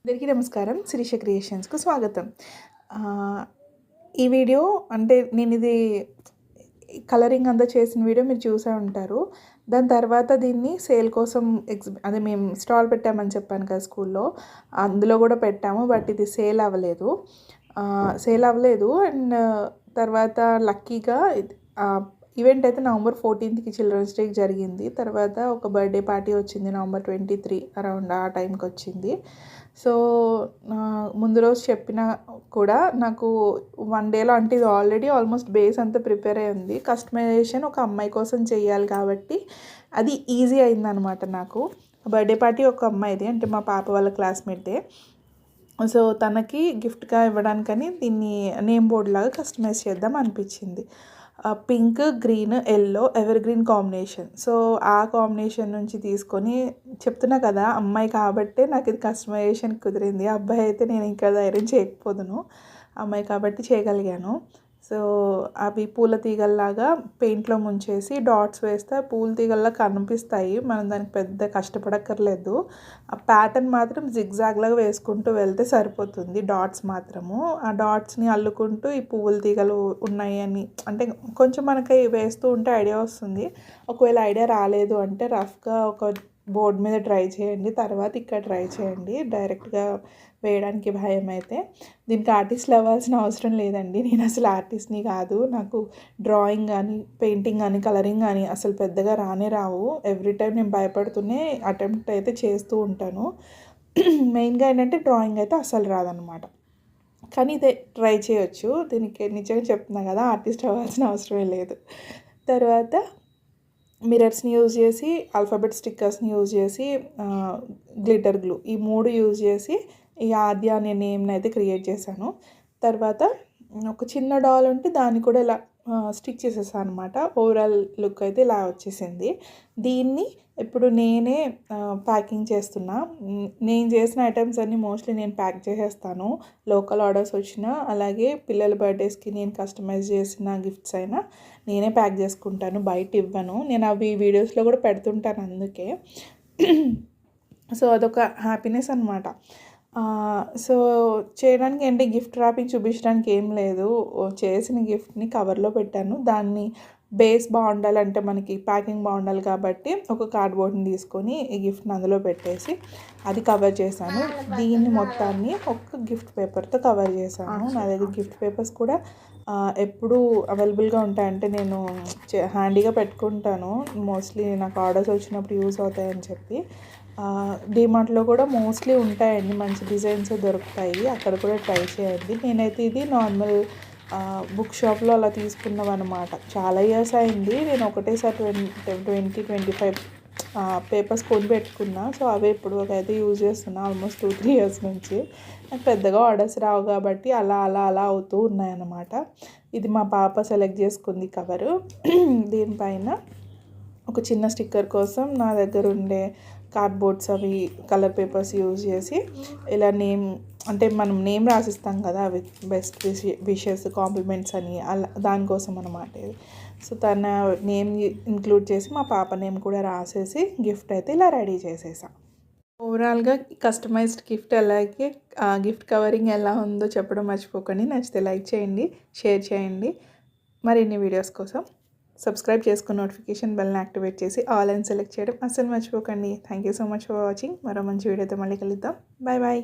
అందరికీ నమస్కారం. శిరీష క్రియేషన్స్‌కు స్వాగతం. ఆహ్, ఈ వీడియో అంటే నేనిది కలరింగ్ అంతా చేసిన వీడియో మీరు చూసే ఉంటారు. దాని తర్వాత దీన్ని సేల్ కోసం అదే మేము స్టాల్ పెట్టామని చెప్పాను కదా స్కూల్‌లో. అందులో గూడా పెట్టాము. బట్ ఇది సేల్ అవ్వలేదు. అండ్ తర్వాత లక్కీగా ఈవెంట్ అయితే నవంబర్ 14థ్‌కి చిల్డ్రన్స్ డేకి జరిగింది. తర్వాత ఒక బర్త్‌డే పార్టీ వచ్చింది నవంబర్ 23 అరౌండ్ ఆ టైంకి వచ్చింది. సో, ముందు రోజు చెప్పినా కూడా నాకు 1 డేలో అంటే ఇది ఆల్రెడీ ఆల్మోస్ట్ బేస్ అంతా ప్రిపేర్ అయ్యి ఉంది. కస్టమైజేషన్ ఒక అమ్మాయి కోసం చేయాలి కాబట్టి అది ఈజీ అయిందనమాట నాకు. బర్త్‌డే పార్టీ ఒక అమ్మాయిది, అంటే మా పాప వాళ్ళ క్లాస్‌మేట్‌దే. సో, తనకి గిఫ్ట్‌గా ఇవ్వడానికని దీన్ని నేమ్ బోర్డ్ లాగా కస్టమైజ్ చేద్దాం అనిపించింది. Pink, green, yellow ever green combination. So, ఆ కాంబినేషన్ నుంచి తీసుకొని చెప్తున్నా కదా, అమ్మాయి కాబట్టే నాకు ఇది కస్టమైజేషన్ కుదిరింది. అబ్బాయి అయితే నేను ఇంకా ధైర్యం చేయకపోదును. అమ్మాయి కాబట్టి చేయగలిగాను. సో, అవి పూల తీగల్లాగా పెయింట్‌లో ముంచేసి డాట్స్ వేస్తే పూల తీగల్లా కనిపిస్తాయి. మనం దానికి పెద్ద కష్టపడక్కర్లేదు. ఆ ప్యాటర్న్ మాత్రం జిగ్‌జాగ్‌లాగా వేసుకుంటూ వెళ్తే సరిపోతుంది. డాట్స్ మాత్రము. ఆ డాట్స్‌ని అల్లుకుంటూ ఈ పువ్వుల తీగలు ఉన్నాయని అంటే కొంచెం మనకి వేస్తూ ఉంటే ఐడియా వస్తుంది. ఒకవేళ ఐడియా రాలేదు అంటే రఫ్‌గా ఒక బోర్డ్ మీద ట్రై చేయండి. తర్వాత ఇక్కడ ట్రై చేయండి. డైరెక్ట్‌గా వేయడానికి భయమైతే. దీనికి ఆర్టిస్ట్‌లు అవ్వాల్సిన అవసరం లేదండి. నేను అసలు ఆర్టిస్ట్‌ని కాదు. నాకు డ్రాయింగ్ కానీ, పెయింటింగ్ కానీ, కలరింగ్ కానీ అసలు పెద్దగా రానే రావు. ఎవ్రీ టైం నేను భయపడుతూనే అటెంప్ట్ అయితే చేస్తూ ఉంటాను. మెయిన్‌గా ఏంటంటే డ్రాయింగ్ అయితే అస్సలు రాదనమాట. కానీ ఇదే ట్రై చేయొచ్చు. దీనికి నిజంగా చెప్తున్నా కదా, ఆర్టిస్ట్ అవ్వాల్సిన అవసరమే లేదు. తర్వాత మిర్రర్స్‌ని యూజ్ చేసి, ఆల్ఫాబెట్ స్టిక్కర్స్‌ని యూజ్ చేసి, గ్లిటర్ గ్లూ ఈ 3 యూజ్ చేసి ఈ ఆద్య అనే నేమ్‌ని అయితే క్రియేట్ చేశాను. తర్వాత ఒక చిన్న డాల్ ఉంటే దాన్ని కూడా ఇలా స్టిక్ చేసేసాను అనమాట. ఓవరాల్ లుక్ అయితే ఇలా వచ్చేసింది. దీన్ని ఇప్పుడు నేనే ప్యాకింగ్ చేస్తున్నా. నేను చేసిన ఐటమ్స్ అన్నీ మోస్ట్లీ నేను ప్యాక్ చేసేస్తాను. లోకల్ ఆర్డర్స్ వచ్చినా, అలాగే పిల్లల బర్త్డేస్కి నేను కస్టమైజ్ చేసిన గిఫ్ట్స్ అయినా నేనే ప్యాక్ చేసుకుంటాను, బయట ఇవ్వను. నేను అవి వీడియోస్లో కూడా పెడుతుంటాను అందుకే. సో, అదొక హ్యాపీనెస్ అనమాట. సో, చేయడానికి ఏంటి, గిఫ్ట్ ర్యాపింగ్ చూపించడానికి ఏం లేదు. చేసిన గిఫ్ట్‌ని కవర్లో పెట్టాను. దాన్ని బేస్ బాగుండాలంటే మనకి ప్యాకింగ్ బాగుండాలి కాబట్టి ఒక కార్డ్‌బోర్డ్‌ని తీసుకొని ఈ గిఫ్ట్‌ని అందులో పెట్టేసి అది కవర్ చేశాను. దీన్ని మొత్తాన్ని ఒక గిఫ్ట్ పేపర్‌తో కవర్ చేశాను. నా దగ్గర గిఫ్ట్ పేపర్స్ కూడా ఎప్పుడూ అవైలబుల్గా ఉంటాయి. అంటే నేను హ్యాండీగా పెట్టుకుంటాను. మోస్ట్లీ నాకు ఆర్డర్స్ వచ్చినప్పుడు యూజ్ అవుతాయని చెప్పి. డీమార్ట్‌లో కూడా మోస్ట్లీ ఉంటాయండి, మంచి డిజైన్స్ దొరుకుతాయి. అక్కడ కూడా ట్రై చేయండి. నేనైతే ఇది నార్మల్ బుక్ షాప్‌లో అలా తీసుకున్నవన్నమాట. చాలా ఇయర్స్ అయింది. నేను ఒకటేసారి 25 పేపర్స్ కొని పెట్టుకున్నా. సో, అవే ఇప్పుడు అయితే యూజ్ చేస్తున్నా ఆల్మోస్ట్ 2-3 ఇయర్స్ నుంచి. నాకు పెద్దగా ఆర్డర్స్ రావు కాబట్టి అలా అవుతూ ఉన్నాయన్నమాట. ఇది మా పాప సెలెక్ట్ చేసుకుంది కవరు. దీనిపైన ఒక చిన్న స్టిక్కర్ కోసం నా దగ్గర ఉండే కార్డ్బోర్డ్స్ అవి కలర్ పేపర్స్ యూజ్ చేసి ఇలా అంటే మనం నేమ్ రాసిస్తాం కదా, అవి బెస్ట్ విషెస్, కాంప్లిమెంట్స్ అని అలా దానికోసం అనమాట ఇది. సో, తన నేమ్ ఇంక్లూడ్ చేసి మా పాప నేమ్ కూడా రాసేసి గిఫ్ట్ అయితే ఇలా రెడీ చేసేసా. ఓవరాల్గా కస్టమైజ్డ్ గిఫ్ట్ అలాగే గిఫ్ట్ కవరింగ్ ఎలా ఉందో చెప్పడం మర్చిపోకండి. నచ్చితే లైక్ చేయండి, షేర్ చేయండి. మరిన్ని వీడియోస్ కోసం సబ్స్క్రైబ్ చేసుకుని నోటిఫికేషన్ బెల్ని యాక్టివేట్ చేసి ఆల్ అని సెలెక్ట్ చేయడం అస్సలు మర్చిపోకండి. Thank you so much for watching. మరో మంచి వీడియోతో మళ్ళీ కలుద్దాం. Bye bye.